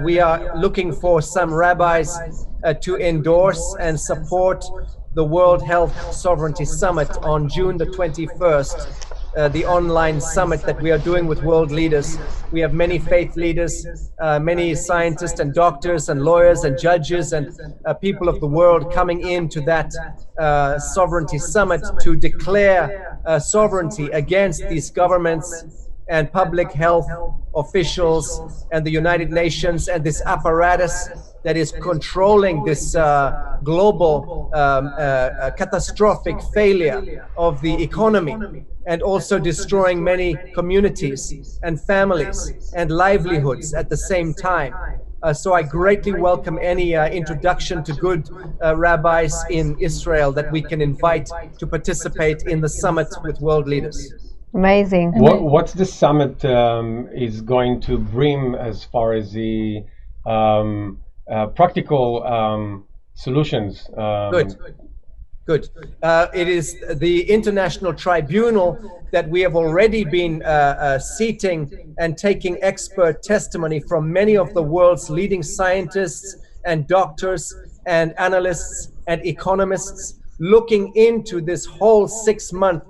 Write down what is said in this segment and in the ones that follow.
we are looking for some rabbis to endorse and support the World Health Sovereignty Summit on June the 21st, the online summit that we are doing with world leaders. We have many faith leaders, many scientists and doctors and lawyers and judges and people of the world coming into that sovereignty summit to declare sovereignty against these governments and public health officials and the United Nations and this apparatus that is controlling this global catastrophic failure of the economy, and also destroying many communities and families and livelihoods at the same time. So I greatly welcome any introduction to good rabbis in Israel that we can invite to participate in the summit with world leaders. Amazing. What's the summit is going to bring as far as the practical solutions? Good. It is the international tribunal that we have already been seating and taking expert testimony from many of the world's leading scientists and doctors and analysts and economists, looking into this whole 6-month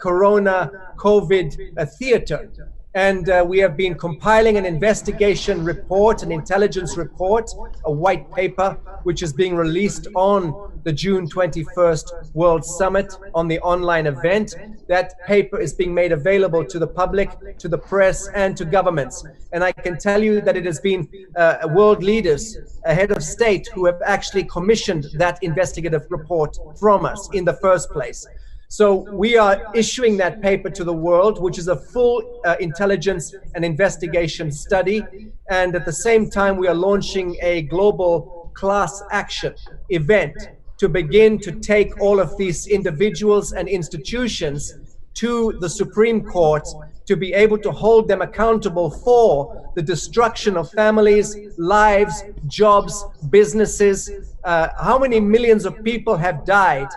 corona COVID theater. And we have been compiling an investigation report, an intelligence report, a white paper, which is being released on the June 21st World Summit on the online event. That paper is being made available to the public, to the press, and to governments. And I can tell you that it has been world leaders, a head of state, who have actually commissioned that investigative report from us in the first place. So we are issuing that paper to the world, which is a full intelligence and investigation study. And at the same time, we are launching a global class action event to begin to take all of these individuals and institutions to the Supreme Court to be able to hold them accountable for the destruction of families, lives, jobs, businesses. How many millions of people have died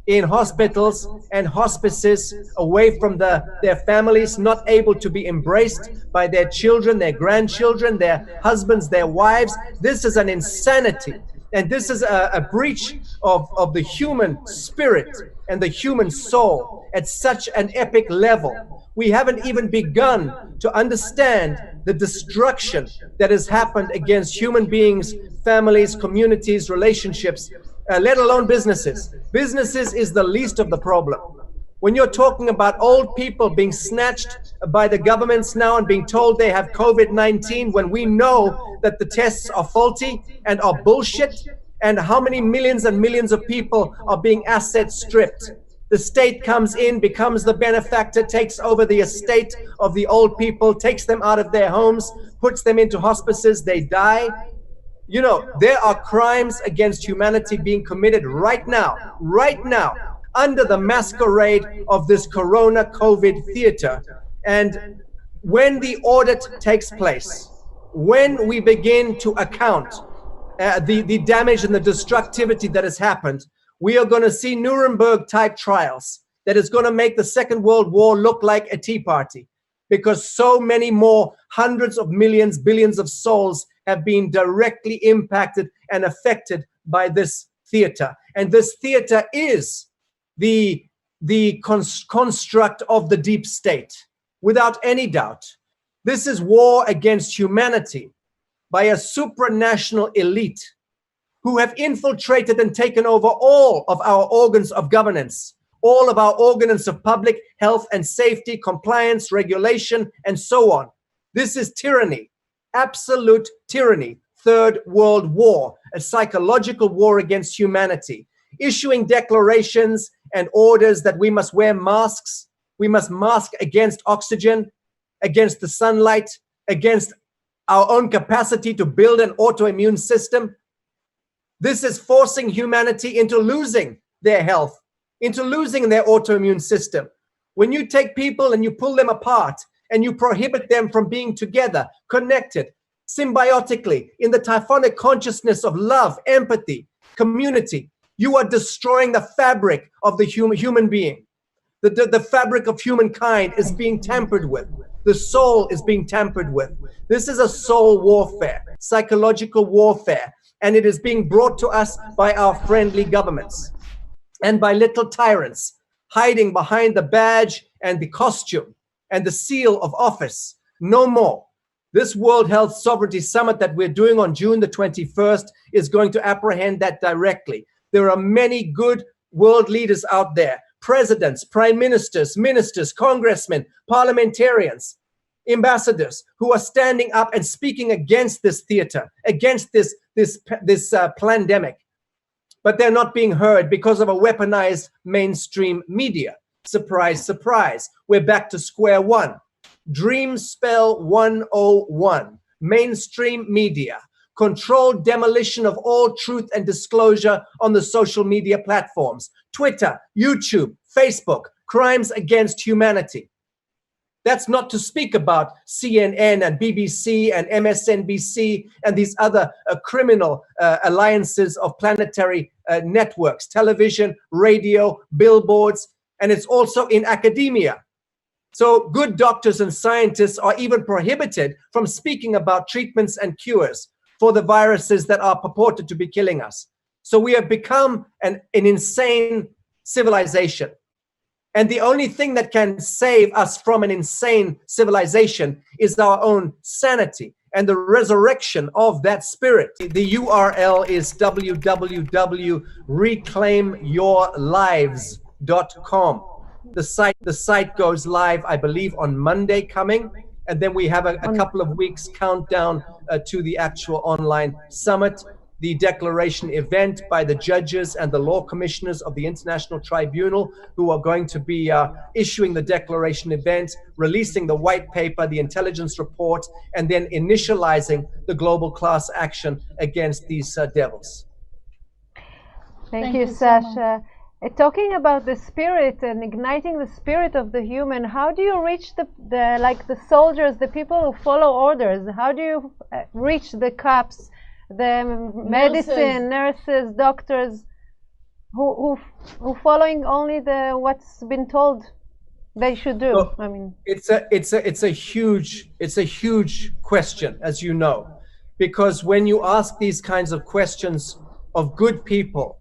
in hospitals and hospices, away from their families, not able to be embraced by their children, their grandchildren, their husbands, their wives. This is an insanity. And this is a breach of the human spirit and the human soul at such an epic level. We haven't even begun to understand the destruction that has happened against human beings, families, communities, relationships, let alone businesses. Businesses is the least of the problem. When you're talking about old people being snatched by the governments now and being told they have COVID-19, when we know that the tests are faulty and are bullshit, and how many millions and millions of people are being asset stripped. The state comes in, becomes the benefactor, takes over the estate of the old people, takes them out of their homes, puts them into hospices, they die. You know, there are crimes against humanity being committed right now, under the masquerade of this corona COVID theater. And when the audit takes place, when we begin to account the damage and the destructivity that has happened, we are going to see Nuremberg type trials that is going to make the Second World War look like a tea party, because so many more hundreds of millions, billions of souls have been directly impacted and affected by this theater. And this theater is the construct of the deep state, without any doubt. This is war against humanity by a supranational elite who have infiltrated and taken over all of our organs of governance, all of our organs of public health and safety, compliance, regulation, and so on. This is tyranny, absolute tyranny, Third World War, a psychological war against humanity, issuing declarations and orders that we must wear masks, we must mask against oxygen, against the sunlight, against our own capacity to build an autoimmune system. This is forcing humanity into losing their health, into losing their autoimmune system. When you take people and you pull them apart and you prohibit them from being together, connected, symbiotically, in the typhonic consciousness of love, empathy, community, you are destroying the fabric of the human being. The fabric of humankind is being tampered with. The soul is being tampered with. This is a soul warfare, psychological warfare, and it is being brought to us by our friendly governments and by little tyrants hiding behind the badge and the costume and the seal of office. No more. This World Health Sovereignty Summit that we're doing on June the 21st is going to apprehend that directly. There are many good world leaders out there, presidents, prime ministers, ministers, congressmen, parliamentarians, ambassadors, who are standing up and speaking against this theater, against this pandemic. But they're not being heard because of a weaponized mainstream media. Surprise, surprise. We're back to square one. Dream spell 101. Mainstream media. Controlled demolition of all truth and disclosure on the social media platforms. Twitter, YouTube, Facebook. Crimes against humanity. That's not to speak about CNN and BBC and MSNBC and these other criminal alliances of planetary networks, television, radio, billboards, and it's also in academia. So good doctors and scientists are even prohibited from speaking about treatments and cures for the viruses that are purported to be killing us. So we have become an insane civilization. And the only thing that can save us from an insane civilization is our own sanity and the resurrection of that spirit. The URL is www.reclaimyourlives.com. The site goes live, I believe, on Monday coming. And then we have a couple of weeks countdown to the actual online summit. The declaration event by the judges and the law commissioners of the International Tribunal, who are going to be issuing the declaration event, releasing the white paper, the intelligence report, and then initializing the global class action against these devils. Thank you, Sacha. Talking about the spirit and igniting the spirit of the human, how do you reach the soldiers, the people who follow orders? How do you reach the cops, the medicine, nurses, doctors, who following only what's been told they should do? Well, I mean, it's a huge question, as you know, because when you ask these kinds of questions of good people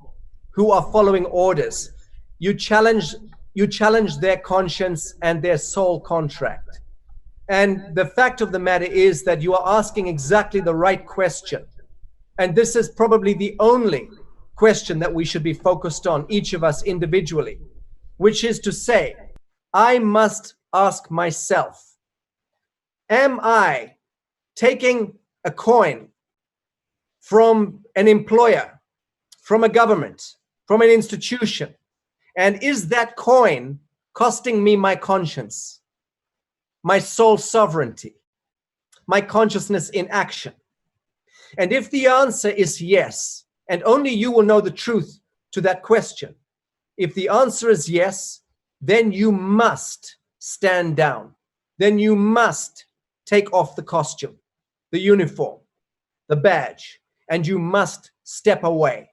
who are following orders, you challenge their conscience and their soul contract. And the fact of the matter is that you are asking exactly the right question. And this is probably the only question that we should be focused on, each of us individually, which is to say, I must ask myself, am I taking a coin from an employer, from a government, from an institution, and is that coin costing me my conscience, my soul sovereignty, my consciousness in action? And if the answer is yes, and only you will know the truth to that question, if the answer is yes, then you must stand down. Then you must take off the costume, the uniform, the badge, and you must step away.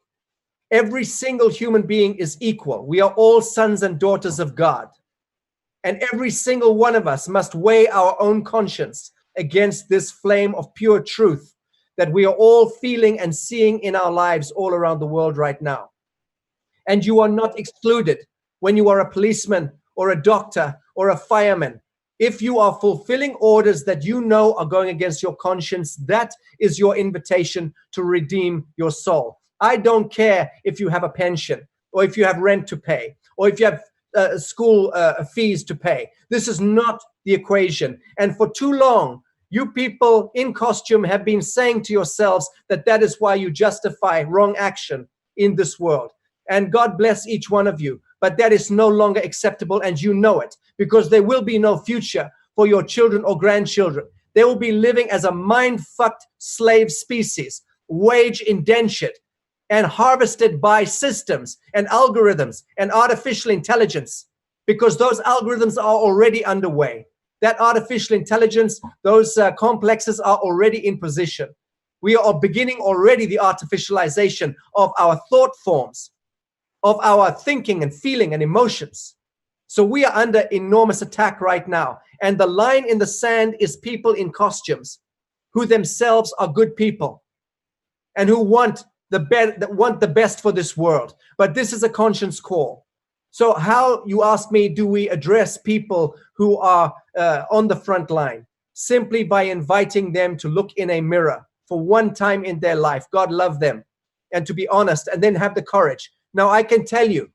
Every single human being is equal. We are all sons and daughters of God. And every single one of us must weigh our own conscience against this flame of pure truth that we are all feeling and seeing in our lives all around the world right now. And you are not excluded when you are a policeman or a doctor or a fireman. If you are fulfilling orders that you know are going against your conscience, that is your invitation to redeem your soul. I don't care if you have a pension or if you have rent to pay or if you have school fees to pay. This is not the equation. And for too long, you people in costume have been saying to yourselves that that is why you justify wrong action in this world. And God bless each one of you. But that is no longer acceptable, and you know it, because there will be no future for your children or grandchildren. They will be living as a mind-fucked slave species, wage indentured and harvested by systems and algorithms and artificial intelligence, because those algorithms are already underway. That artificial intelligence, those complexes are already in position. We are beginning already the artificialization of our thought forms, of our thinking and feeling and emotions. So we are under enormous attack right now. And the line in the sand is people in costumes who themselves are good people and who want the best for this world. But this is a conscience call. So how, you ask me, do we address people who are on the front line? Simply by inviting them to look in a mirror for one time in their life. God love them. And to be honest, and then have the courage. Now, I can tell you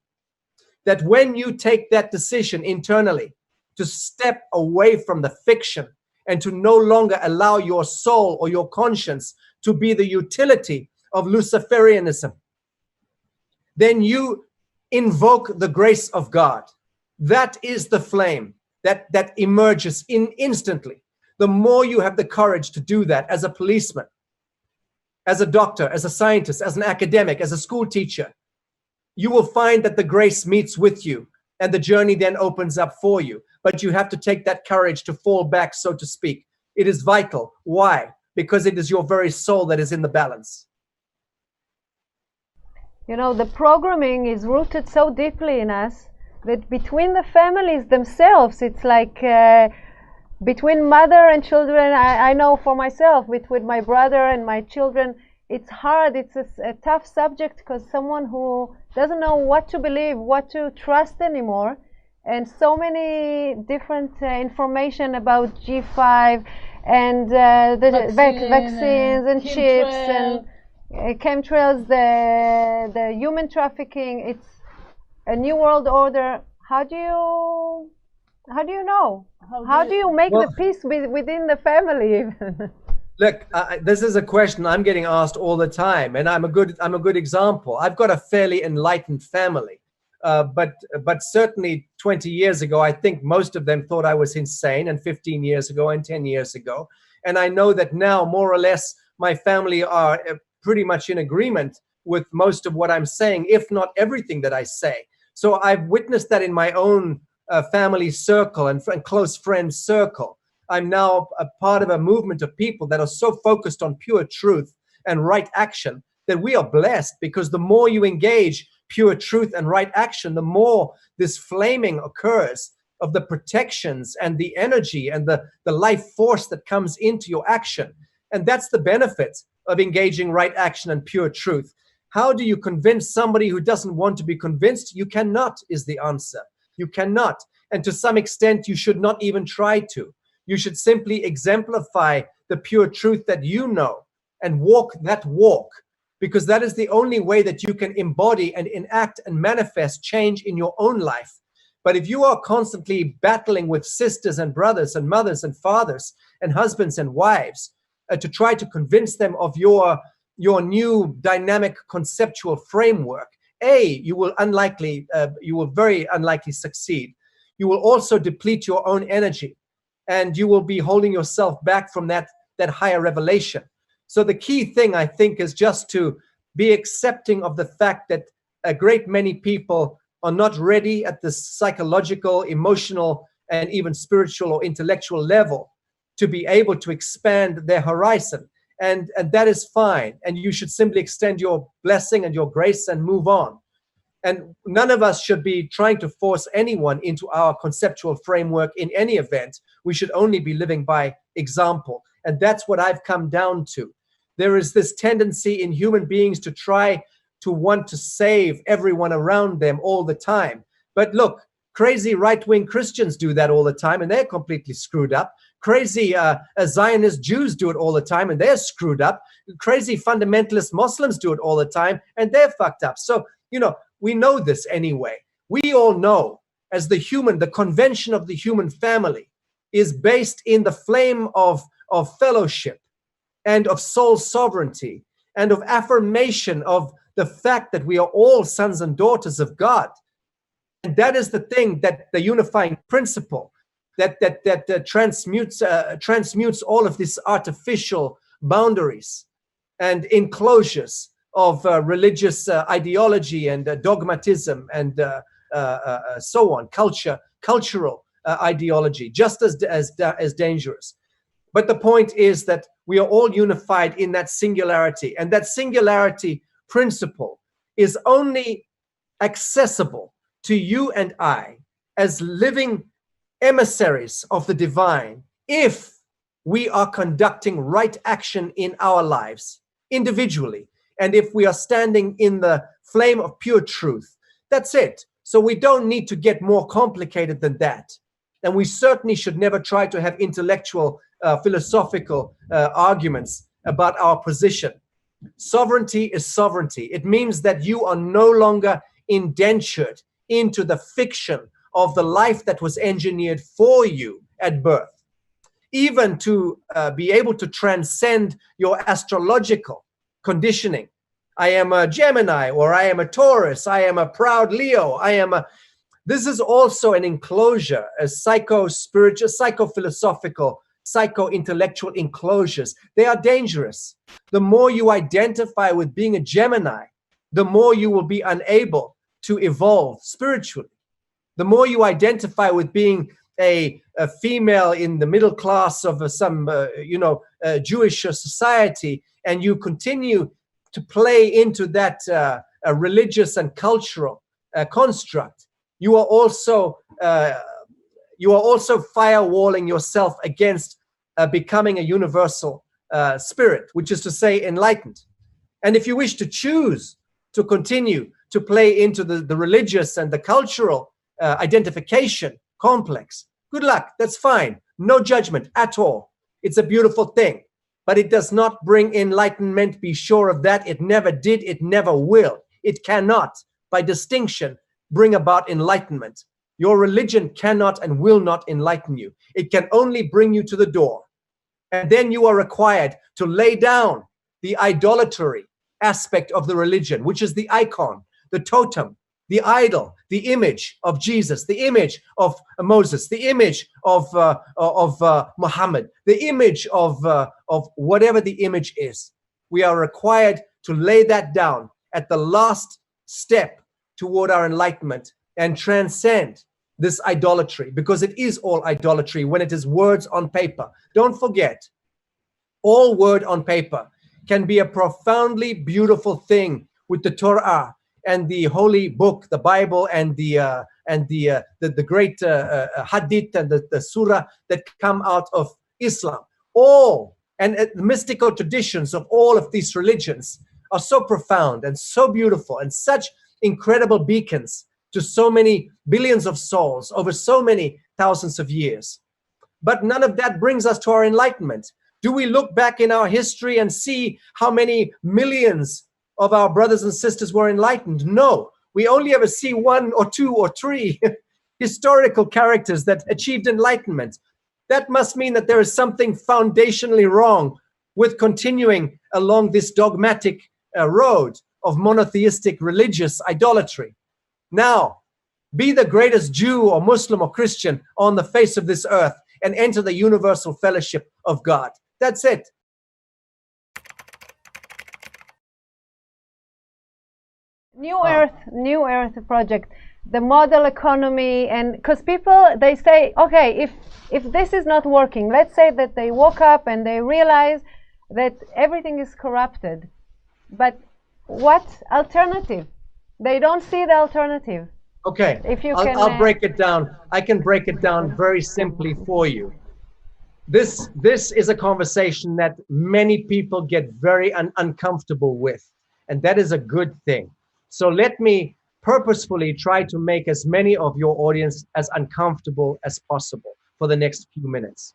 that when you take that decision internally to step away from the fiction and to no longer allow your soul or your conscience to be the utility of Luciferianism, then you invoke the grace of God. That is the flame that emerges instantly. The more you have the courage to do that as a policeman, as a doctor, as a scientist, as an academic, as a school teacher, you will find that the grace meets with you and the journey then opens up for you. But you have to take that courage to fall back, so to speak. It is vital. Why? Because it is your very soul that is in the balance. You know, the programming is rooted so deeply in us that between the families themselves, it's like between mother and children, I know for myself, with my brother and my children, it's hard. It's a tough subject because someone who doesn't know what to believe, what to trust anymore, and so many different information about G5 and the vaccines and chips and chemtrails, the human trafficking. It's a new world order. How do you know? How do you make the peace within the family even? Look, this is a question I'm getting asked all the time, and I'm a good example. I've got a fairly enlightened family, but certainly 20 years ago, I think most of them thought I was insane, and 15 years ago and 10 years ago. And I know that now, more or less, my family are pretty much in agreement with most of what I'm saying, if not everything that I say. So I've witnessed that in my own family circle and close friend circle. I'm now a part of a movement of people that are so focused on pure truth and right action that we are blessed, because the more you engage pure truth and right action, the more this flaming occurs of the protections and the energy and the life force that comes into your action. And that's the benefit of engaging right action and pure truth. How do you convince somebody who doesn't want to be convinced? You cannot, is the answer. You cannot. And to some extent, you should not even try to. You should simply exemplify the pure truth that you know and walk that walk, because that is the only way that you can embody and enact and manifest change in your own life. But if you are constantly battling with sisters and brothers and mothers and fathers and husbands and wives to try to convince them of your new dynamic conceptual framework, you will very unlikely succeed. You will also deplete your own energy, and you will be holding yourself back from that higher revelation. So the key thing, I think, is just to be accepting of the fact that a great many people are not ready at the psychological, emotional, and even spiritual or intellectual level to be able to expand their horizon. And that is fine. And you should simply extend your blessing and your grace and move on. And none of us should be trying to force anyone into our conceptual framework in any event. We should only be living by example. And that's what I've come down to. There is this tendency in human beings to try to want to save everyone around them all the time. But look, crazy right-wing Christians do that all the time, and they're completely screwed up. Crazy Zionist Jews do it all the time, and they're screwed up. Crazy fundamentalist Muslims do it all the time, and they're fucked up. So, we know this anyway. We all know, as the convention of the human family is based in the flame of fellowship and of soul sovereignty and of affirmation of the fact that we are all sons and daughters of God. And that is the thing, that the unifying principle that transmutes all of these artificial boundaries and enclosures of religious ideology and dogmatism and so on, cultural ideology, just as dangerous. But the point is that we are all unified in that singularity, and that singularity principle is only accessible to you and I as living emissaries of the divine if we are conducting right action in our lives individually, and if we are standing in the flame of pure truth. That's it. So we don't need to get more complicated than that. And we certainly should never try to have intellectual, philosophical arguments about our position. Sovereignty is sovereignty. It means that you are no longer indentured into the fiction of the life that was engineered for you at birth. Even to be able to transcend your astrological conditioning. I am a Gemini, or I am a Taurus, I am a proud Leo, this is also an enclosure, a psycho-spiritual, psycho-philosophical, psycho-intellectual enclosures. They are dangerous. The more you identify with being a Gemini, the more you will be unable to evolve spiritually. The more you identify with being a female in the middle class of some, Jewish society, and you continue to play into that religious and cultural construct, you are also firewalling yourself against becoming a universal spirit, which is to say enlightened. And if you wish to choose to continue to play into the religious and the cultural identification complex, good luck. That's fine. No judgment at all. It's a beautiful thing, but it does not bring enlightenment. Be sure of that. It never did. It never will. It cannot, by distinction, bring about enlightenment. Your religion cannot and will not enlighten you. It can only bring you to the door. And then you are required to lay down the idolatry aspect of the religion, which is the icon, the totem, the idol, the image of Jesus, the image of Moses, the image of Muhammad, the image of whatever the image is. We are required to lay that down at the last step toward our enlightenment and transcend this idolatry, because it is all idolatry when it is words on paper. Don't forget, all word on paper can be a profoundly beautiful thing with the Torah and the holy book, the Bible, and the great hadith and the surah that come out of Islam. All and the mystical traditions of all of these religions are so profound and so beautiful and such incredible beacons to so many billions of souls over so many thousands of years. But none of that brings us to our enlightenment. Do we look back in our history and see how many millions of our brothers and sisters were enlightened? No, we only ever see one or two or three historical characters that achieved enlightenment. That must mean that there is something foundationally wrong with continuing along this dogmatic road of monotheistic religious idolatry. Now, be the greatest Jew or Muslim or Christian on the face of this earth and enter the universal fellowship of God. That's it. New Earth project, the model economy, and because people, they say, okay, if this is not working, let's say that they woke up and they realize that everything is corrupted, but what alternative? They don't see the alternative. Okay, if you I'll break it down. I can break it down very simply for you. This is a conversation that many people get very uncomfortable with, and that is a good thing. So let me purposefully try to make as many of your audience as uncomfortable as possible for the next few minutes.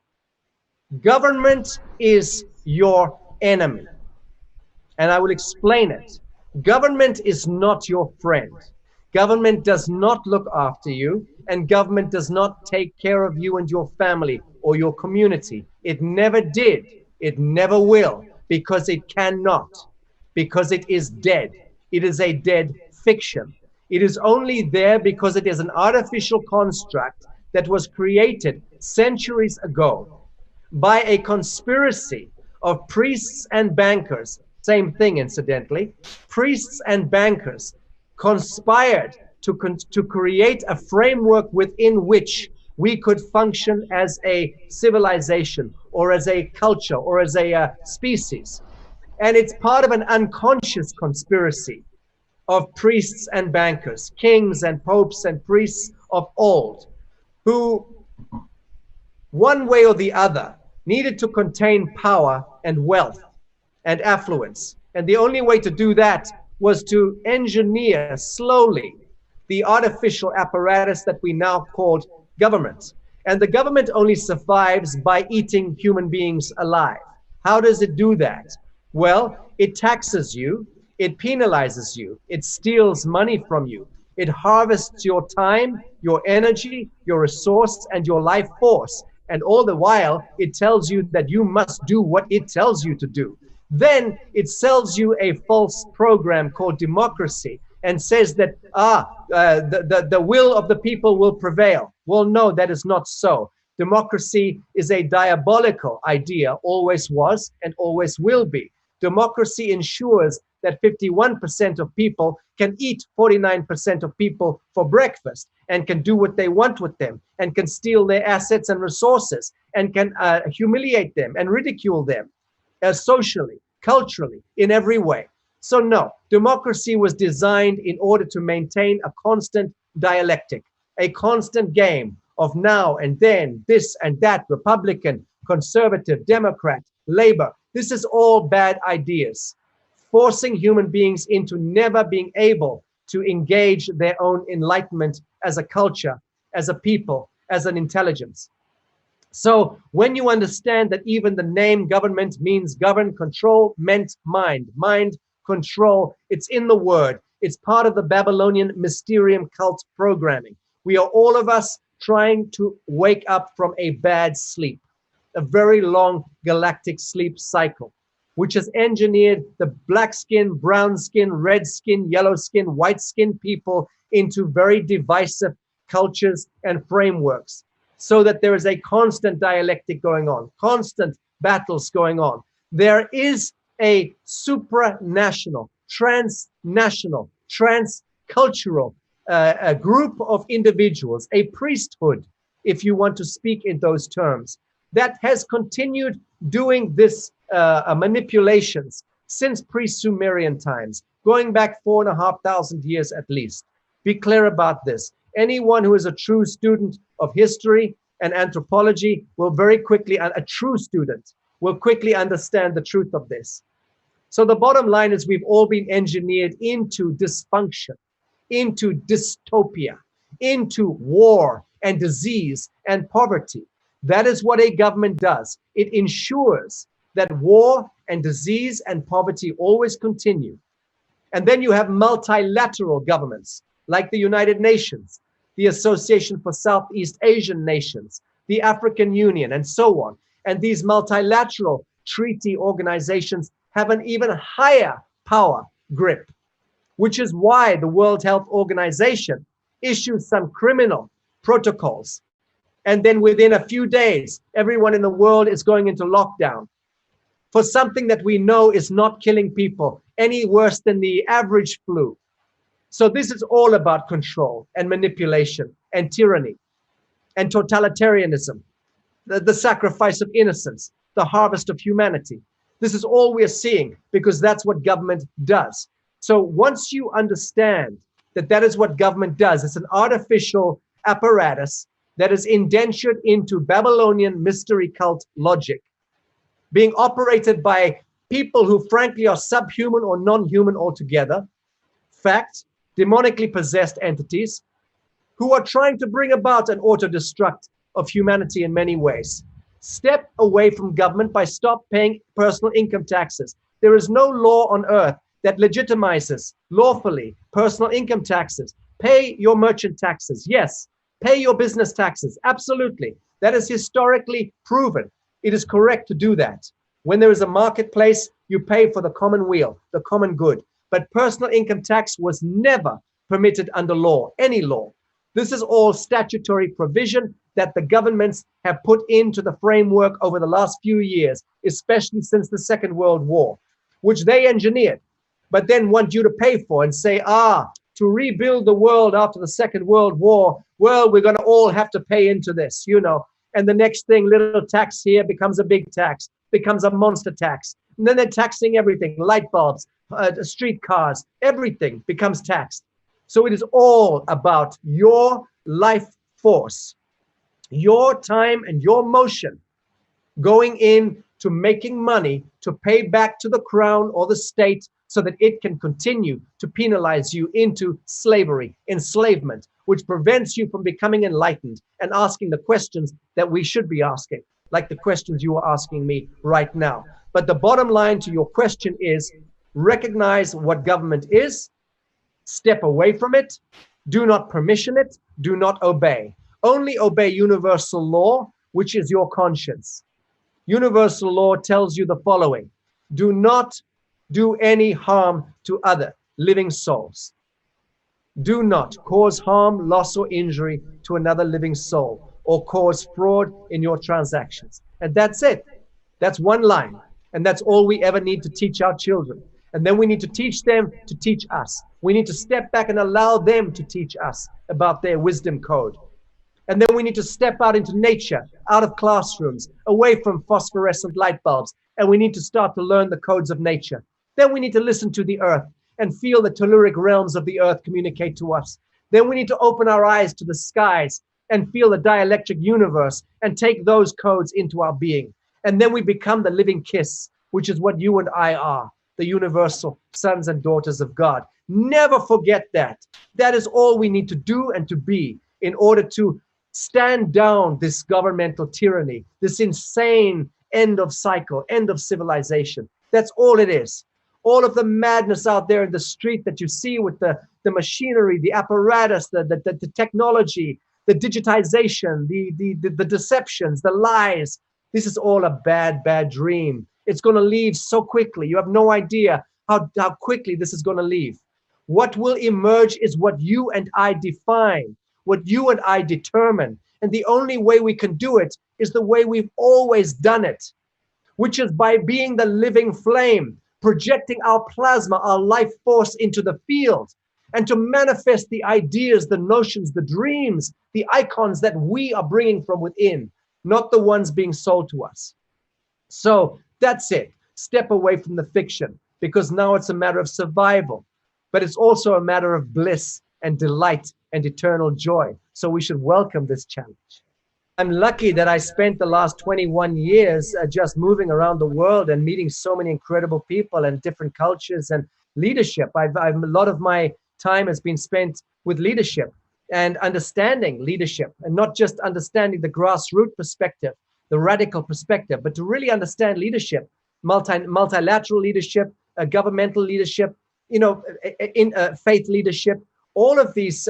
Government is your enemy, and I will explain it. Government is not your friend. Government does not look after you, and government does not take care of you and your family or your community. It never did. It never will, because it cannot, because it is dead. It is a dead fiction. It is only there because it is an artificial construct that was created centuries ago by a conspiracy of priests and bankers. Same thing, incidentally. Priests and bankers conspired to create a framework within which we could function as a civilization or as a culture or as a species. And it's part of an unconscious conspiracy of priests and bankers, kings and popes and priests of old, who, one way or the other, needed to contain power and wealth and affluence. And the only way to do that was to engineer slowly the artificial apparatus that we now called government. And the government only survives by eating human beings alive. How does it do that? Well, it taxes you, it penalizes you, it steals money from you, it harvests your time, your energy, your resource, and your life force. And all the while, it tells you that you must do what it tells you to do. Then it sells you a false program called democracy and says that, the will of the people will prevail. Well, no, that is not so. Democracy is a diabolical idea, always was and always will be. Democracy ensures that 51% of people can eat 49% of people for breakfast and can do what they want with them and can steal their assets and resources and can humiliate them and ridicule them socially, culturally, in every way. So no, democracy was designed in order to maintain a constant dialectic, a constant game of now and then, this and that, Republican, conservative, Democrat, Labor. This is all bad ideas, forcing human beings into never being able to engage their own enlightenment as a culture, as a people, as an intelligence. So when you understand that even the name government means govern, control, meant mind, mind, control, it's in the word. It's part of the Babylonian Mysterium cult programming. We are all of us trying to wake up from a bad sleep, a very long galactic sleep cycle, which has engineered the black skin, brown skin, red skin, yellow skin, white skin people into very divisive cultures and frameworks, so that there is a constant dialectic going on, constant battles going on. There is a supranational, transnational, transcultural a group of individuals, a priesthood, if you want to speak in those terms, that has continued doing this manipulations since pre-Sumerian times, going back 4,500 years at least. Be clear about this. Anyone who is a true student of history and anthropology will very quickly, a true student, will quickly understand the truth of this. So the bottom line is we've all been engineered into dysfunction, into dystopia, into war and disease and poverty. That is what a government does. It ensures that war and disease and poverty always continue. And then you have multilateral governments like the United Nations, the Association for Southeast Asian Nations, the African Union, and so on. And these multilateral treaty organizations have an even higher power grip, which is why the World Health Organization issues some criminal protocols. And then within a few days, everyone in the world is going into lockdown for something that we know is not killing people any worse than the average flu. So this is all about control and manipulation and tyranny and totalitarianism, the sacrifice of innocence, the harvest of humanity. This is all we're seeing because that's what government does. So once you understand that that is what government does, it's an artificial apparatus that is indentured into Babylonian mystery cult logic, being operated by people who frankly are subhuman or non-human altogether, fact, demonically possessed entities, who are trying to bring about an auto-destruct of humanity in many ways. Step away from government by stop paying personal income taxes. There is no law on earth that legitimizes lawfully personal income taxes. Pay your merchant taxes. Yes. Pay your business taxes. Absolutely. That is historically proven. It is correct to do that. When there is a marketplace, you pay for the common weal, the common good. But personal income tax was never permitted under law, any law. This is all statutory provision that the governments have put into the framework over the last few years, especially since the Second World War, which they engineered, but then want you to pay for and say, to rebuild the world after the Second World War, well, we're going to all have to pay into this, you know. And the next thing, little tax here becomes a big tax, becomes a monster tax. And then they're taxing everything, light bulbs, street cars, everything becomes taxed. So it is all about your life force, your time and your motion going in to making money to pay back to the crown or the state so that it can continue to penalize you into slavery, enslavement, which prevents you from becoming enlightened and asking the questions that we should be asking, like the questions you are asking me right now. But the bottom line to your question is recognize what government is, step away from it, do not permission it, do not obey. Only obey universal law, which is your conscience. Universal law tells you the following: do not do any harm to other living souls. Do not cause harm, loss, or injury to another living soul, or cause fraud in your transactions. And that's it. That's one line. And that's all we ever need to teach our children. And then we need to teach them to teach us. We need to step back and allow them to teach us about their wisdom code. And then we need to step out into nature, out of classrooms, away from phosphorescent light bulbs. And we need to start to learn the codes of nature. Then we need to listen to the earth and feel the telluric realms of the earth communicate to us. Then we need to open our eyes to the skies and feel the dielectric universe and take those codes into our being. And then we become the living kiss, which is what you and I are, the universal sons and daughters of God. Never forget that. That is all we need to do and to be in order to stand down this governmental tyranny, this insane end of cycle, end of civilization. That's all it is. All of the madness out there in the street that you see with the machinery, the apparatus, the technology, the digitization, the deceptions, the lies. This is all a bad, bad dream. It's going to leave so quickly. You have no idea how quickly this is going to leave. What will emerge is what you and I define, what you and I determine. And the only way we can do it is the way we've always done it, which is by being the living flame, projecting our plasma, our life force into the field, and to manifest the ideas, the notions, the dreams, the icons that we are bringing from within, not the ones being sold to us. So that's it. Step away from the fiction, because now it's a matter of survival, but it's also a matter of bliss and delight and eternal joy. So we should welcome this challenge. I'm lucky that I spent the last 21 years just moving around the world and meeting so many incredible people and different cultures and leadership. A lot of my time has been spent with leadership and understanding leadership, and not just understanding the grassroots perspective, the radical perspective, but to really understand leadership, multilateral leadership, governmental leadership, in faith leadership. All of these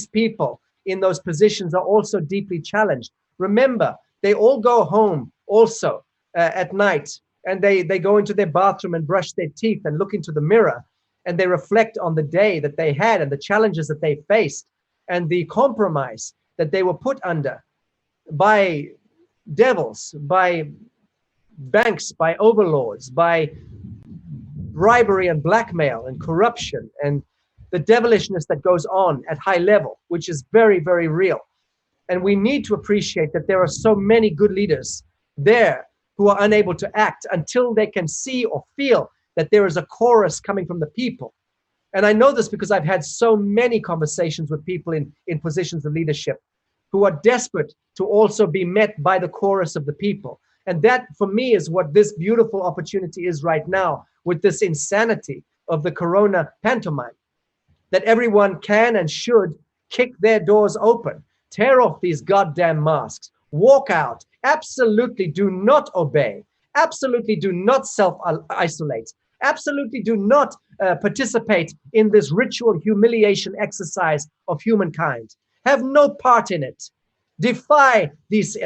people in those positions are also deeply challenged. Remember, they all go home also at night, and they go into their bathroom and brush their teeth and look into the mirror, and they reflect on the day that they had and the challenges that they faced and the compromise that they were put under by devils, by banks, by overlords, by bribery and blackmail and corruption and the devilishness that goes on at high level, which is very, very real. And we need to appreciate that there are so many good leaders there who are unable to act until they can see or feel that there is a chorus coming from the people. And I know this because I've had so many conversations with people in positions of leadership who are desperate to also be met by the chorus of the people. And that, for me, is what this beautiful opportunity is right now with this insanity of the Corona pantomime, that everyone can and should kick their doors open, tear off these goddamn masks, walk out, absolutely do not obey, absolutely do not self-isolate, absolutely do not participate in this ritual humiliation exercise of humankind. Have no part in it. Defy these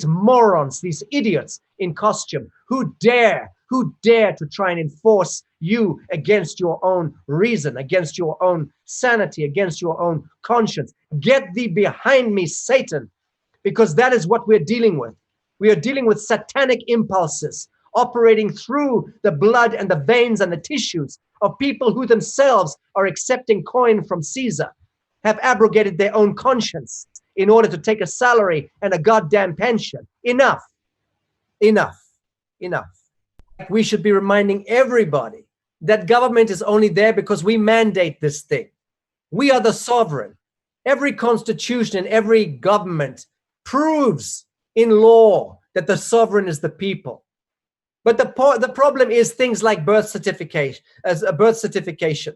morons, these idiots in costume who dare to try and enforce you against your own reason, against your own sanity, against your own conscience. Get thee behind me, Satan, because that is what we're dealing with. We are dealing with satanic impulses operating through the blood and the veins and the tissues of people who themselves are accepting coin from Caesar, have abrogated their own conscience in order to take a salary and a goddamn pension. Enough, enough, enough. We should be reminding everybody that government is only there because we mandate this thing. We are the sovereign. Every constitution and every government proves in law that the sovereign is the people. But the problem is things like birth certification, birth certificates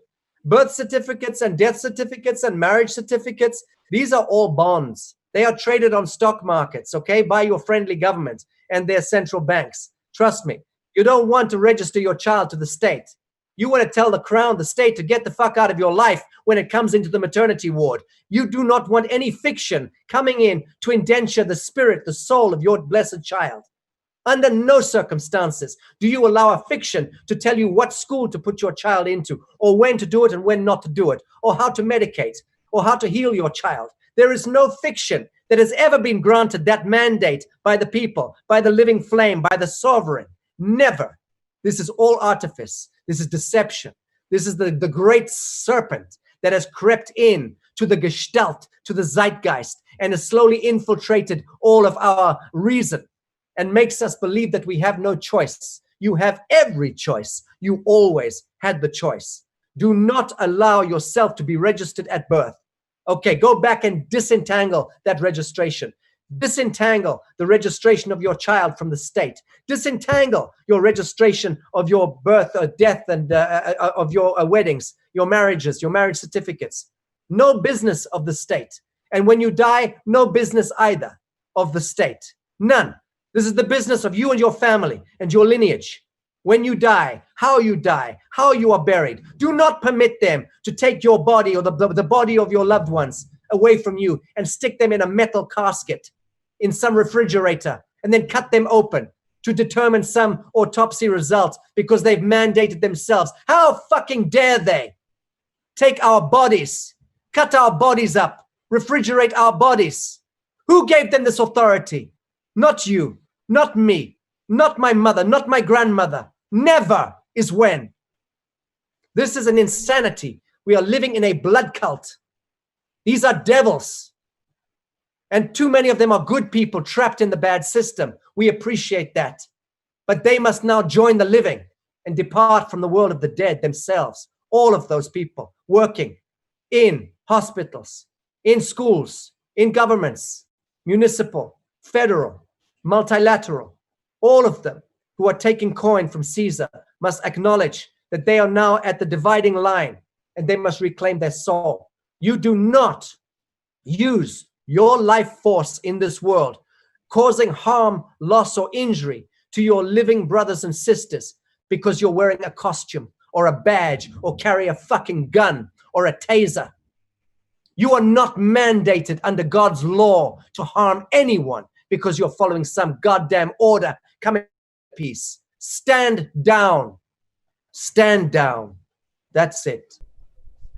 and death certificates and marriage certificates. These are all bonds. They are traded on stock markets, okay, by your friendly government and their central banks. Trust me, you don't want to register your child to the state. You want to tell the crown, the state, to get the fuck out of your life when it comes into the maternity ward. You do not want any fiction coming in to indenture the spirit, the soul of your blessed child. Under no circumstances do you allow a fiction to tell you what school to put your child into, or when to do it and when not to do it, or how to medicate, or how to heal your child. There is no fiction that has ever been granted that mandate by the people, by the living flame, by the sovereign. Never. This is all artifice. This is deception. This is the great serpent that has crept in to the gestalt, to the zeitgeist, and has slowly infiltrated all of our reason and makes us believe that we have no choice. You have every choice. You always had the choice. Do not allow yourself to be registered at birth. Okay, go back and disentangle that registration. Disentangle the registration of your child from the state. Disentangle your registration of your birth or death and of your weddings, your marriages, your marriage certificates. No business of the state. And when you die, no business either of the state. None. This is the business of you and your family and your lineage. When you die, how you are buried. Do not permit them to take your body or the body of your loved ones away from you and stick them in a metal casket in some refrigerator and then cut them open to determine some autopsy result because they've mandated themselves. How fucking dare they take our bodies, cut our bodies up, refrigerate our bodies? Who gave them this authority? Not you. Not me, not my mother, not my grandmother. Never is when. This is an insanity. We are living in a blood cult. These are devils. And too many of them are good people trapped in the bad system. We appreciate that. But they must now join the living and depart from the world of the dead themselves. All of those people working in hospitals, in schools, in governments, municipal, federal, multilateral, all of them who are taking coin from Caesar must acknowledge that they are now at the dividing line and they must reclaim their soul. You do not use your life force in this world, causing harm, loss, or injury to your living brothers and sisters because you're wearing a costume or a badge or carry a fucking gun or a taser. You are not mandated under God's law to harm anyone because you're following some goddamn order. Come in peace. Stand down. Stand down. That's it.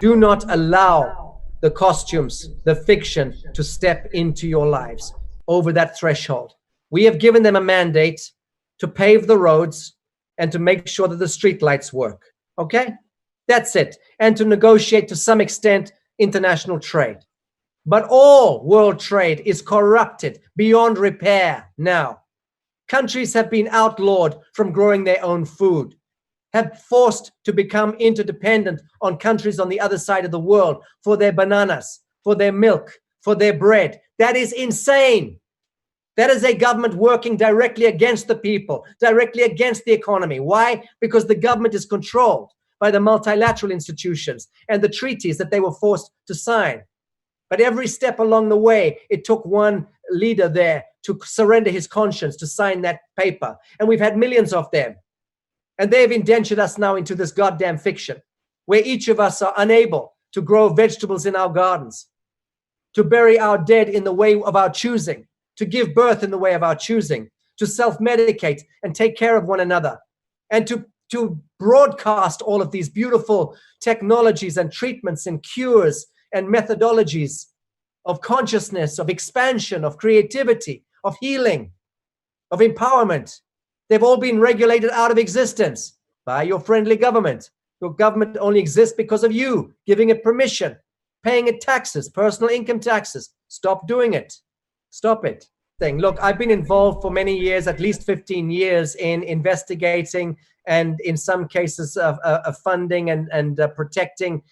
Do not allow the costumes, the fiction to step into your lives over that threshold. We have given them a mandate to pave the roads and to make sure that the streetlights work. Okay? That's it. And to negotiate to some extent international trade. But all world trade is corrupted beyond repair now. Countries have been outlawed from growing their own food, have forced to become interdependent on countries on the other side of the world for their bananas, for their milk, for their bread. That is insane. That is a government working directly against the people, directly against the economy. Why? Because the government is controlled by the multilateral institutions and the treaties that they were forced to sign. But every step along the way, it took one leader there to surrender his conscience to sign that paper. And we've had millions of them. And they've indentured us now into this goddamn fiction, where each of us are unable to grow vegetables in our gardens, to bury our dead in the way of our choosing, to give birth in the way of our choosing, to self-medicate and take care of one another, and to broadcast all of these beautiful technologies and treatments and cures and methodologies of consciousness, of expansion, of creativity, of healing, of empowerment. They've all been regulated out of existence by your friendly government. Your government only exists because of you giving it permission, paying it taxes, personal income taxes. Stop doing it. Stop it. Look, I've been involved for many years, at least 15 years, in investigating and in some cases funding and protecting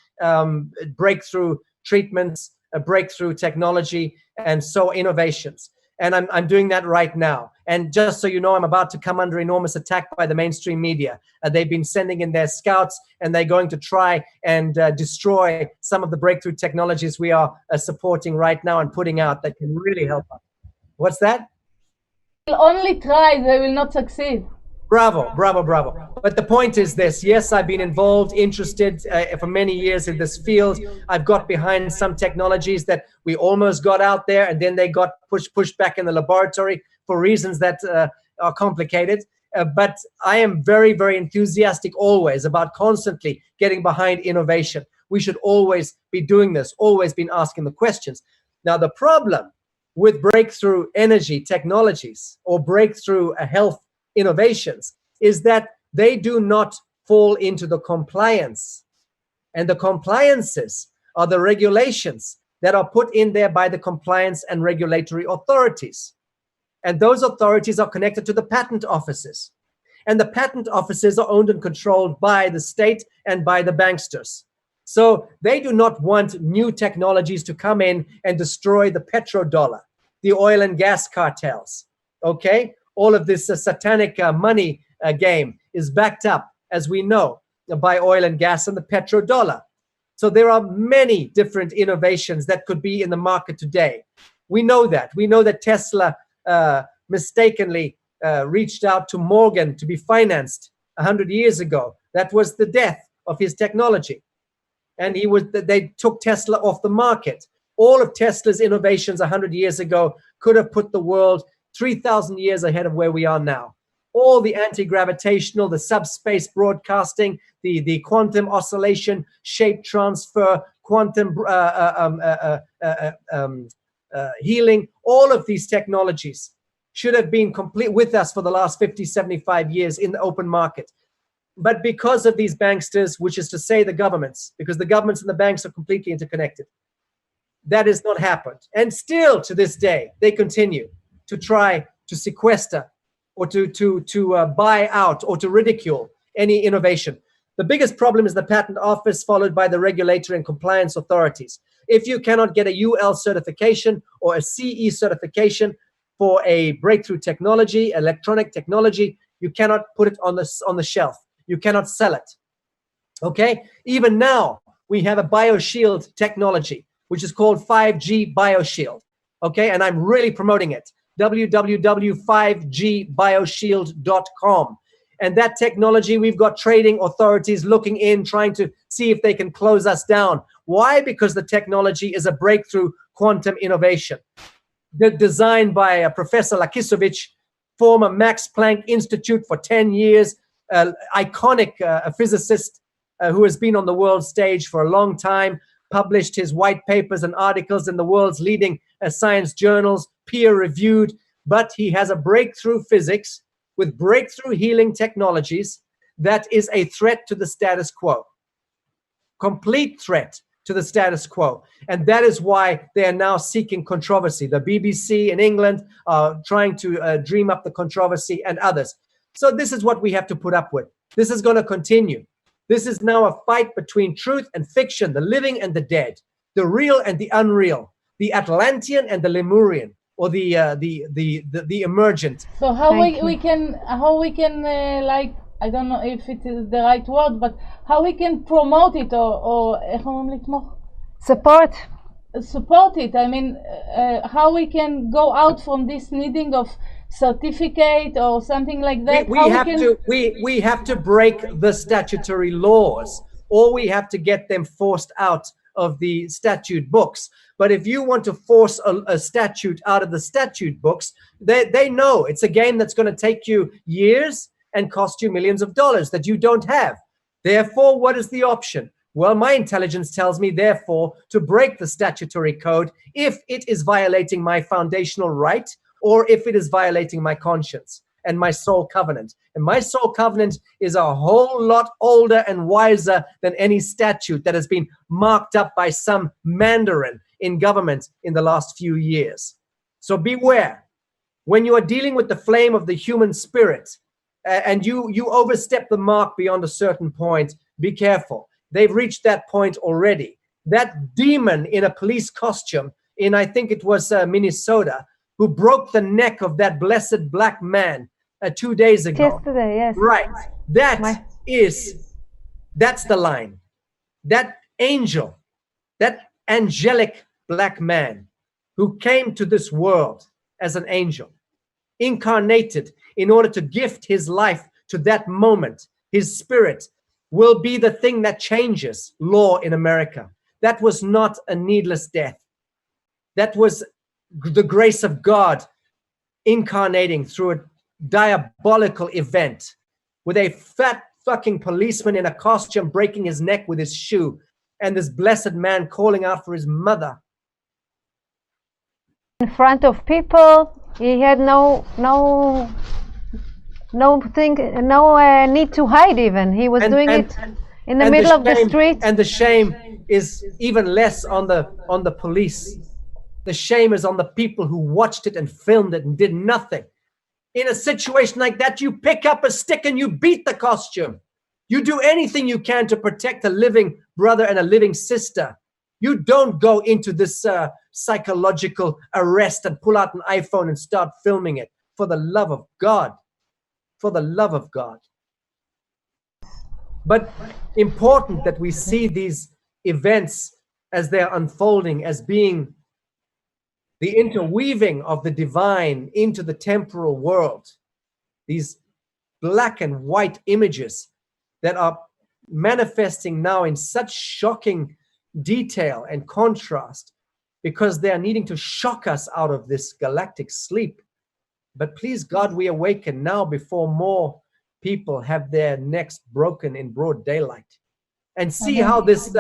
breakthrough treatments breakthrough technology and so innovations. And I'm doing that right now. And just so you know, I'm about to come under enormous attack by the mainstream media. They've been sending in their scouts, and they're going to try and destroy some of the breakthrough technologies we are supporting right now and putting out that can really help us. What's that? They'll only try, they will not succeed. Bravo, bravo, bravo. But the point is this: yes, I've been involved, interested for many years in this field. I've got behind some technologies that we almost got out there, and then they got pushed back in the laboratory for reasons that are complicated. But I am very, very enthusiastic always about constantly getting behind innovation. We should always be doing this, always been asking the questions. Now, the problem with breakthrough energy technologies or breakthrough health innovations is that they do not fall into the compliance. And the compliances are the regulations that are put in there by the compliance and regulatory authorities. And those authorities are connected to the patent offices. And the patent offices are owned and controlled by the state and by the banksters. So they do not want new technologies to come in and destroy the petrodollar, the oil and gas cartels, okay? All of this satanic money game is backed up, as we know, by oil and gas and the petrodollar. So there are many different innovations that could be in the market today. We know that. We know that Tesla mistakenly reached out to Morgan to be financed 100 years ago. That was the death of his technology. And they took Tesla off the market. All of Tesla's innovations 100 years ago could have put the world 3,000 years ahead of where we are now. All the anti-gravitational, the subspace broadcasting, the quantum oscillation, shape transfer, quantum healing, all of these technologies should have been complete with us for the last 50, 75 years in the open market. But because of these banksters, which is to say the governments, because the governments and the banks are completely interconnected, that has not happened. And still to this day, they continue to try to sequester or to buy out or to ridicule any innovation. The biggest problem is the patent office, followed by the regulatory and compliance authorities. If you cannot get a UL certification or a CE certification for a breakthrough technology, electronic technology, you cannot put it on the shelf. You cannot sell it. Okay? Even now, we have a BioShield technology, which is called 5G BioShield. Okay? And I'm really promoting it. www.5gbioshield.com. And that technology, we've got trading authorities looking in, trying to see if they can close us down. Why? Because the technology is a breakthrough quantum innovation. Designed by Professor Lakisovich, former Max Planck Institute for 10 years, iconic physicist who has been on the world stage for a long time, published his white papers and articles in the world's leading science journals, peer-reviewed, but he has a breakthrough physics with breakthrough healing technologies that is a threat to the status quo. Complete threat to the status quo. And that is why they are now seeking controversy. The BBC in England are trying to dream up the controversy, and others. So this is what we have to put up with. This is going to continue. This is now a fight between truth and fiction, the living and the dead, the real and the unreal, the Atlantean and the Lemurian, or the emergent. So how we can like, I don't know if it is the right word, but how we can promote it or איך אומרים לתמוך? Support it. I mean, how we can go out from this needing of certificate or something like that. We have to break the statutory laws, or we have to get them forced out of the statute books. But if you want to force a statute out of the statute books, they know it's a game that's going to take you years and cost you millions of dollars that you don't have. Therefore, what is the option? Well, my intelligence tells me, therefore, to break the statutory code if it is violating my foundational right, or if it is violating my conscience and my soul covenant. And my soul covenant is a whole lot older and wiser than any statute that has been marked up by some mandarin in government in the last few years. So beware. When you are dealing with the flame of the human spirit, and you overstep the mark beyond a certain point, be careful. They've reached that point already. that demon in a police costume in, I think it was Minnesota, who broke the neck of that blessed black man 2 days ago. Yesterday, yes. Right. That's the line. That angel, that angelic black man who came to this world as an angel, incarnated in order to gift his life to that moment, his spirit will be the thing that changes law in America. That was not a needless death. That was the grace of God incarnating through a diabolical event with a fat fucking policeman in a costume breaking his neck with his shoe and this blessed man calling out for his mother. In front of people, he had no need to hide even. He was doing it in the middle of the street. And the shame is even less on the police. The shame is on the people who watched it and filmed it and did nothing. In a situation like that, you pick up a stick and you beat the costume. You do anything you can to protect a living brother and a living sister. You don't go into this psychological arrest and pull out an iPhone and start filming it. For the love of God. For the love of God. But important that we see these events as they're unfolding, as being the interweaving of the divine into the temporal world. These black and white images that are manifesting now in such shocking detail and contrast, because they are needing to shock us out of this galactic sleep. But please God, we awaken now before more people have their necks broken in broad daylight. And see how this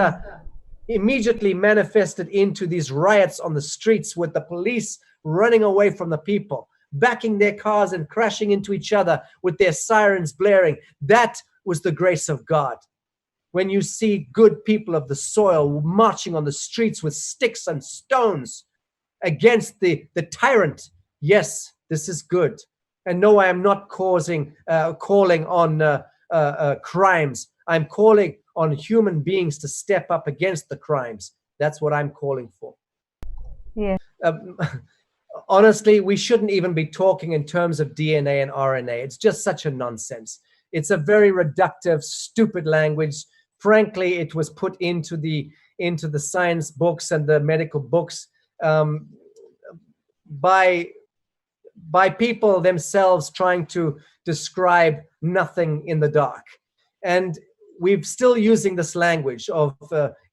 immediately manifested into these riots on the streets with the police running away from the people, backing their cars and crashing into each other with their sirens blaring. That was the grace of God. When you see good people of the soil marching on the streets with sticks and stones against the tyrant, yes, this is good. And no, I am not calling on crimes. I'm calling on human beings to step up against the crimes. That's what I'm calling for. Yeah. Honestly, we shouldn't even be talking in terms of DNA and RNA. It's just such a nonsense. It's a very reductive, stupid language. Frankly, it was put into the science books and the medical books by people themselves trying to describe nothing in the dark. And we're still using this language of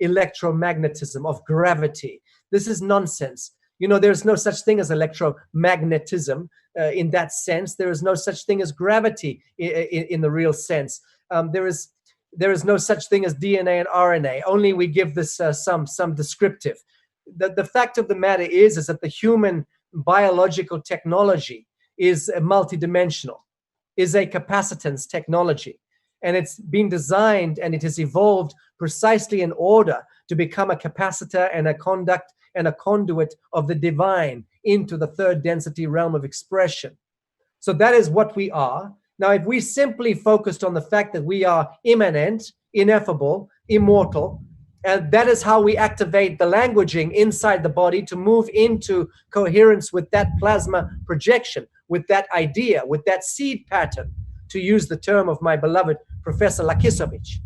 electromagnetism, of gravity. This is nonsense. You know, there's no such thing as electromagnetism in that sense. There is no such thing as gravity in the real sense. There is no such thing as DNA and RNA. Only we give this some descriptive. The fact of the matter is that the human biological technology is multidimensional, is a capacitance technology. And it's been designed and it has evolved precisely in order to become a capacitor and a conduct and a conduit of the divine into the third density realm of expression. So that is what we are. Now, if we simply focused on the fact that we are immanent, ineffable, immortal, and that is how we activate the languaging inside the body to move into coherence with that plasma projection, with that idea, with that seed pattern, to use the term of my beloved Professor Lakisovich,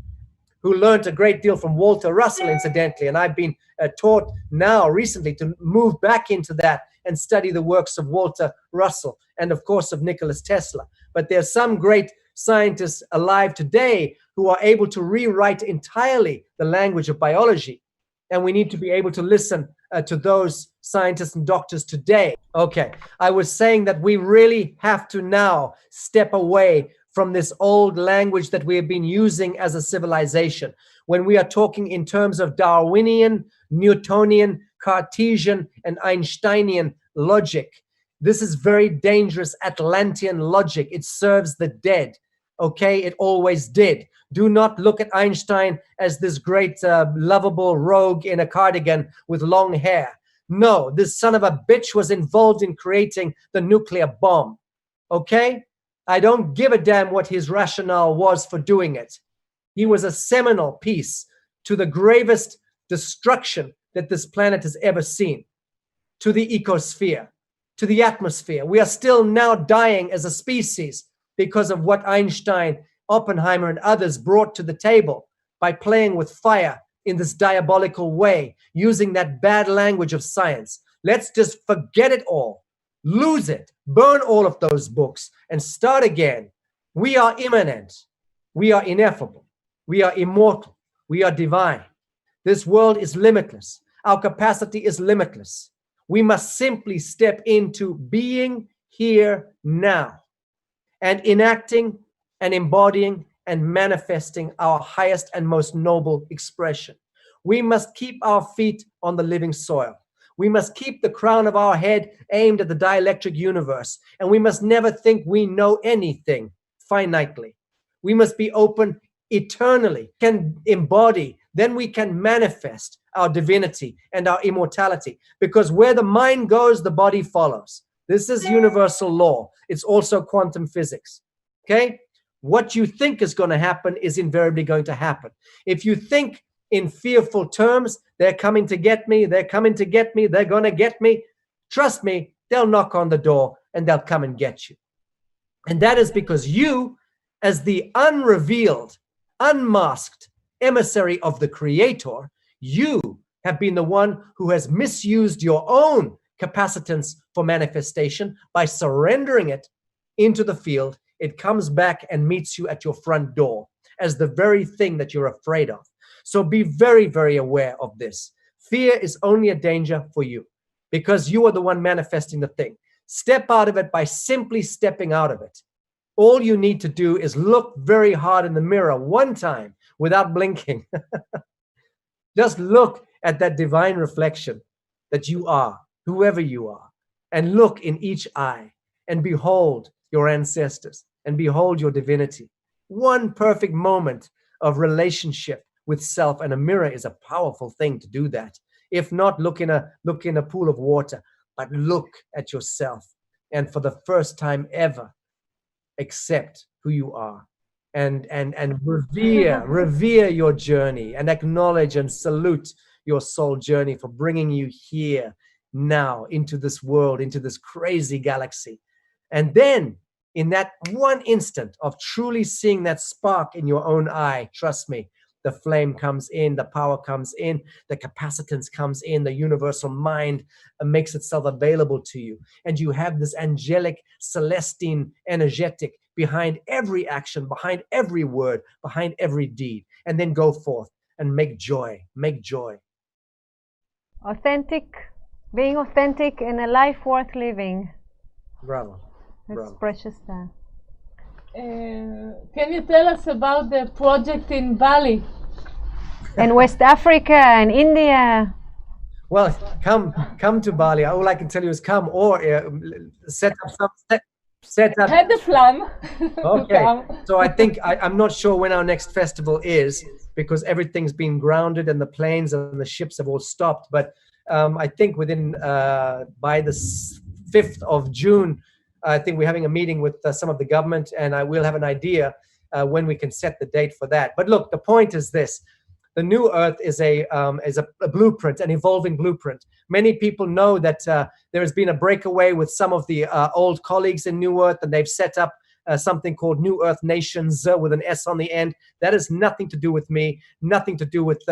who learned a great deal from Walter Russell, incidentally. And I've been taught now recently to move back into that and study the works of Walter Russell and, of course, of Nikola Tesla. But there's some great scientists alive today who are able to rewrite entirely the language of biology. And we need to be able to listen to those scientists and doctors today. Okay, I was saying that we really have to now step away from this old language that we have been using as a civilization. When we are talking in terms of Darwinian, Newtonian, Cartesian, and Einsteinian logic, this is very dangerous Atlantean logic. It serves the dead. Okay, it always did. Do not look at Einstein as this great lovable rogue in a cardigan with long hair. No, this son of a bitch was involved in creating the nuclear bomb. Okay? I don't give a damn what his rationale was for doing it. He was a seminal piece to the gravest destruction that this planet has ever seen, to the ecosphere, to the atmosphere. We are still now dying as a species because of what Einstein, Oppenheimer, and others brought to the table by playing with fire in this diabolical way, using that bad language of science. Let's just forget it all, lose it, burn all of those books, and start again. We are immanent. We are ineffable. We are immortal. We are divine. This world is limitless. Our capacity is limitless. We must simply step into being here now and enacting and embodying and manifesting our highest and most noble expression. We must keep our feet on the living soil. We must keep the crown of our head aimed at the dielectric universe, and we must never think we know anything finitely. We must be open eternally, can embody, then we can manifest our divinity and our immortality, because where the mind goes, the body follows. This is universal law. It's also quantum physics. Okay? What you think is going to happen is invariably going to happen. If you think in fearful terms, they're coming to get me, they're coming to get me, they're going to get me, trust me, they'll knock on the door and they'll come and get you. And that is because you, as the unrevealed, unmasked emissary of the Creator, you have been the one who has misused your own capacitance for manifestation by surrendering it into the field. It comes back and meets you at your front door as the very thing that you're afraid of. So be very, very aware of this. Fear is only a danger for you because you are the one manifesting the thing. Step out of it by simply stepping out of it. All you need to do is look very hard in the mirror one time without blinking. Just look at that divine reflection that you are, whoever you are, and look in each eye and behold your ancestors and behold your divinity. One perfect moment of relationship with self, and a mirror is a powerful thing to do that. If not, look in a pool of water, but look at yourself, and for the first time ever, accept who you are, and revere your journey, and acknowledge and salute your soul journey for bringing you here now into this world, into this crazy galaxy. And then in that one instant of truly seeing that spark in your own eye, trust me, the flame comes in, the power comes in, the capacitance comes in, the universal mind makes itself available to you. And you have this angelic, celestine, energetic behind every action, behind every word, behind every deed. And then go forth and make joy, make joy. Authentic, being authentic in a life worth living. Bravo. That's Bravo. precious time. Can you tell us about the project in Bali? And West Africa and India. Well, come to Bali. All I can tell you is come, or set up. Had the plan. Okay. So I think I'm not sure when our next festival is because everything's been grounded and the planes and the ships have all stopped. But I think within by the 5th of June. I think we're having a meeting with some of the government, and I will have an idea when we can set the date for that. But look, the point is this. The New Earth is a blueprint, an evolving blueprint. Many people know that there has been a breakaway with some of the old colleagues in New Earth, and they've set up something called New Earth Nations with an S on the end. That has nothing to do with me, nothing to do with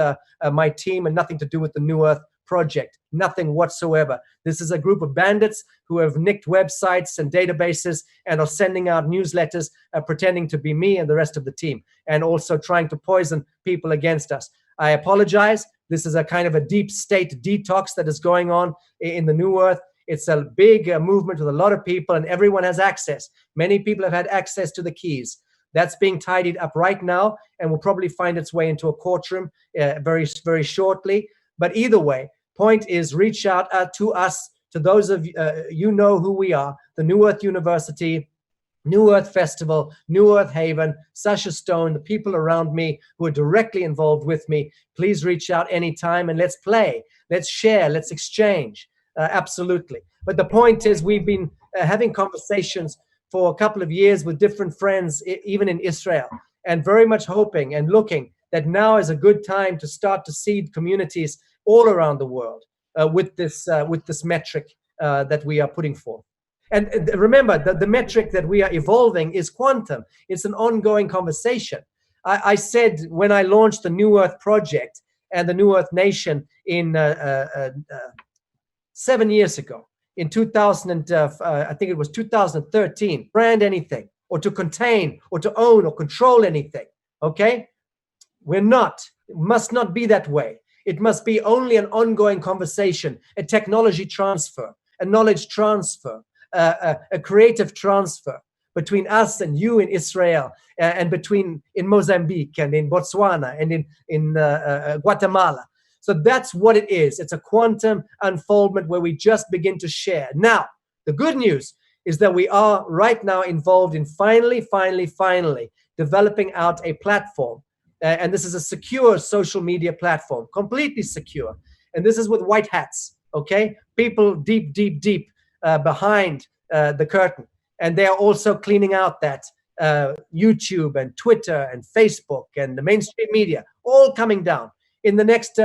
my team, and nothing to do with the New Earth project, nothing whatsoever. This is a group of bandits who have nicked websites and databases and are sending out newsletters pretending to be me and the rest of the team, and also trying to poison people against us. I apologize. This is a kind of a deep state detox that is going on in the New Earth. It's a big movement with a lot of people, and everyone has access. Many people have had access to the keys. That's being tidied up right now and will probably find its way into a courtroom very, very shortly. But either way, point is reach out to us, to those of you know who we are, the New Earth University, New Earth Festival, New Earth Haven, Sacha Stone, the people around me who are directly involved with me. Please reach out anytime and let's play, let's share, let's exchange. Absolutely. But the point is we've been having conversations for a couple of years with different friends, even in Israel, and very much hoping and looking that now is a good time to start to seed communities all around the world with this metric that we are putting forth. And remember, the metric that we are evolving is quantum. It's an ongoing conversation. I said when I launched the New Earth Project and the New Earth Nation in 7 years ago, in 2000, I think it was 2013, brand anything, or to contain, or to own, or control anything, okay? We're not. It must not be that way. It must be only an ongoing conversation, a technology transfer, a knowledge transfer, a creative transfer between us and you in Israel, and between in Mozambique and in Botswana and in Guatemala. So that's what it is. It's a quantum unfoldment where we just begin to share. Now, the good news is that we are right now involved in finally developing out a platform. And this is a secure social media platform, completely secure. And this is with white hats, okay? People deep behind the curtain. And they are also cleaning out that YouTube and Twitter and Facebook and the mainstream media, all coming down. In the next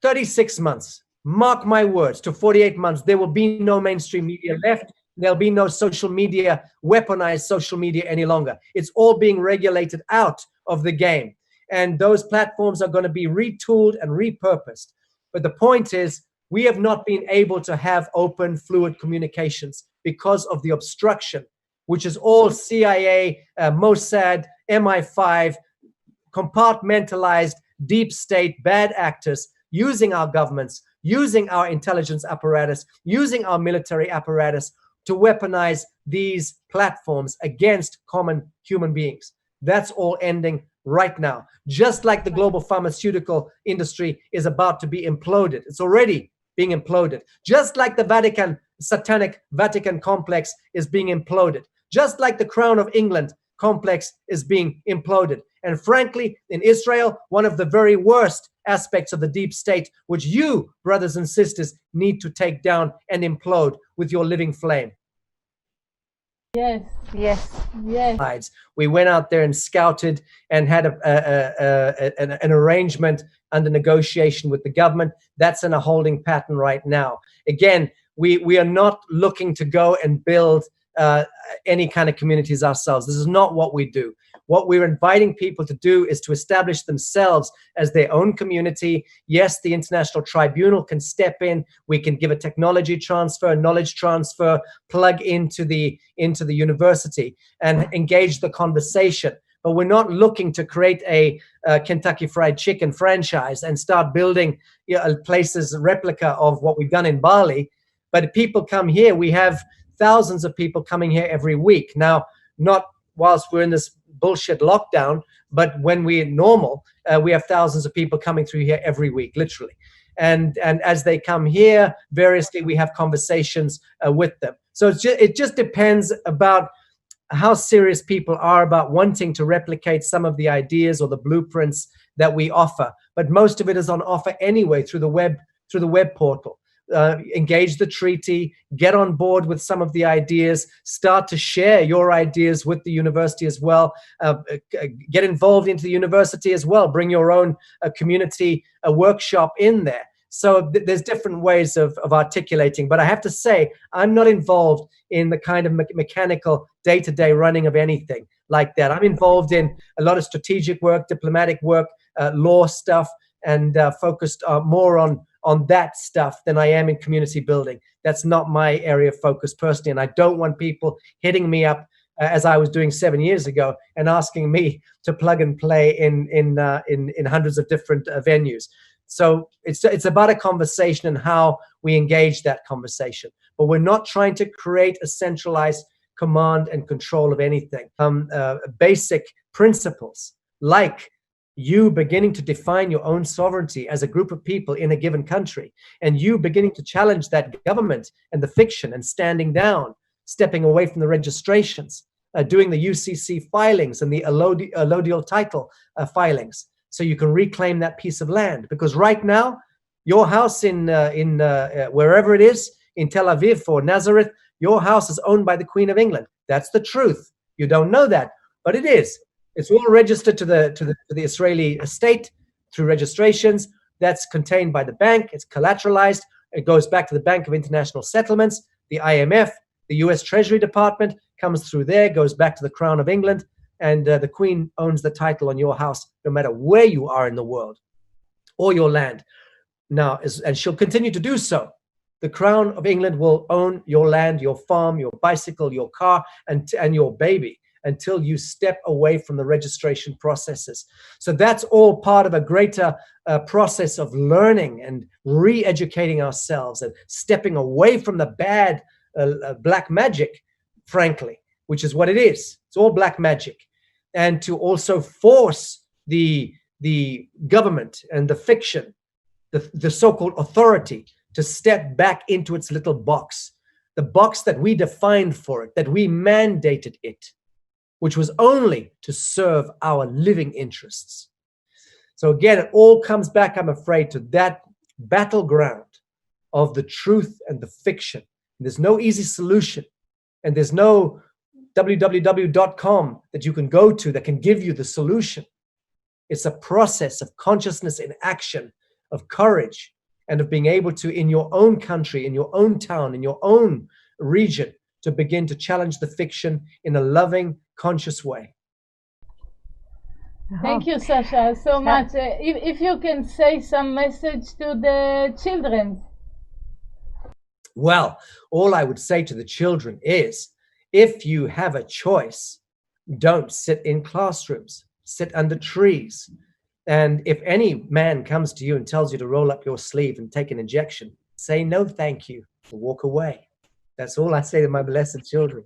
36 months, mark my words, to 48 months, there will be no mainstream media left. There'll be no social media, weaponized social media any longer. It's all being regulated out of the game. And those platforms are going to be retooled and repurposed. But the point is, we have not been able to have open, fluid communications because of the obstruction, which is all CIA, Mossad, MI5, compartmentalized, deep state, bad actors using our governments, using our intelligence apparatus, using our military apparatus to weaponize these platforms against common human beings. That's all ending right now. Just like the global pharmaceutical industry is about to be imploded. It's already being imploded. Just like the satanic Vatican complex is being imploded. Just like the Crown of England complex is being imploded. And frankly, in Israel, one of the very worst aspects of the deep state, which you, brothers and sisters, need to take down and implode with your living flame. Yes. We went out there and scouted and had an arrangement under negotiation with the government. That's in a holding pattern right now. Again, we are not looking to go and build any kind of communities ourselves. This is not what we do. What we're inviting people to do is to establish themselves as their own community. Yes, the International Tribunal can step in. We can give a technology transfer, knowledge transfer, plug into the university and engage the conversation. But we're not looking to create a Kentucky Fried Chicken franchise and start building places, replica of what we've done in Bali. But people come here. We have thousands of people coming here every week. Now, not whilst we're in this bullshit lockdown, but when we're normal, we have thousands of people coming through here every week, literally. And as they come here, variously, we have conversations with them. So it just depends about how serious people are about wanting to replicate some of the ideas or the blueprints that we offer. But most of it is on offer anyway through the web portal. Engage the treaty, get on board with some of the ideas, start to share your ideas with the university as well, get involved into the university as well, bring your own community workshop in there. So there's different ways of articulating, but I have to say, I'm not involved in the kind of mechanical day-to-day running of anything like that. I'm involved in a lot of strategic work, diplomatic work, law stuff, and focused more on that stuff than I am in community building. That's not my area of focus personally, and I don't want people hitting me up as I was doing 7 years ago and asking me to plug and play in hundreds of different venues. So it's about a conversation and how we engage that conversation. But we're not trying to create a centralized command and control of anything. Basic principles like you beginning to define your own sovereignty as a group of people in a given country, and you beginning to challenge that government and the fiction and standing down, stepping away from the registrations, doing the UCC filings and the allodial title filings, so you can reclaim that piece of land. Because right now, your house in wherever it is, in Tel Aviv or Nazareth, your house is owned by the Queen of England. That's the truth. You don't know that, but it is. It's all registered to the Israeli state through registrations. That's contained by the bank. It's collateralized. It goes back to the Bank of International Settlements, the IMF, the US Treasury Department comes through there, goes back to the Crown of England, and the Queen owns the title on your house, no matter where you are in the world or your land. Now, and she'll continue to do so. The Crown of England will own your land, your farm, your bicycle, your car, and your baby until you step away from the registration processes. So that's all part of a greater process of learning and re-educating ourselves and stepping away from the bad black magic, frankly, which is what it is. It's all black magic. And to also force the government and the fiction, the so-called authority, to step back into its little box, the box that we defined for it, that we mandated it, which was only to serve our living interests. So again, it all comes back, I'm afraid, to that battleground of the truth and the fiction. There's no easy solution, and there's no www.com that you can go to that can give you the solution. It's a process of consciousness in action, of courage, and of being able to, in your own country, in your own town, in your own region, to begin to challenge the fiction in a loving, conscious way. Thank you, Sacha, so much. If you can say some message to the children. Well, all I would say to the children is, if you have a choice, don't sit in classrooms, sit under trees. And if any man comes to you and tells you to roll up your sleeve and take an injection, say no thank you and walk away. That's all I say to my blessed children.